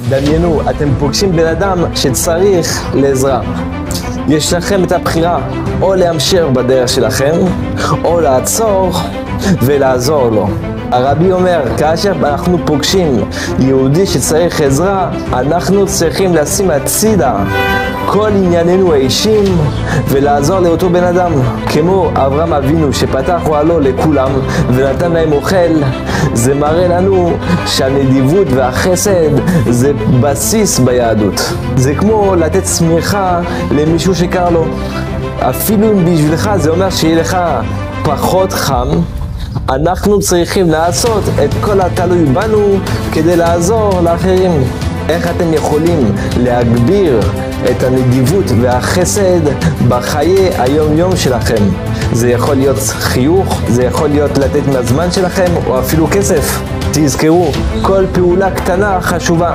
דמיינו, אתם פוגשים בן אדם שצריך לעזרה. יש לכם את הבחירה, או להמשיך בדרך שלכם, או לעצור ולעזור לו. הרבי אומר, כאשר אנחנו פוגשים יהודי שצריך עזרה, אנחנו צריכים לשים הצידה כל ענייננו האישיים ולעזור לאותו בן אדם. כמו אברהם אבינו שפתח אוהלו לכולם ונתן להם אוכל, זה מראה לנו שהנדיבות והחסד זה בסיס ביהדות. זה כמו לתת צמיחה למישהו שקר לו. אפילו אם בשבילך זה אומר שיהיה לך פחות חם, אנחנו צריכים לעשות את כל התלוי בנו כדי לעזור לאחרים. איך אתם יכולים להגביר את הנדיבות והחסד בחיי היום-יום שלכם? זה יכול להיות חיוך, זה יכול להיות לתת מהזמן שלכם, או אפילו כסף. תזכרו, כל פעולה קטנה חשובה.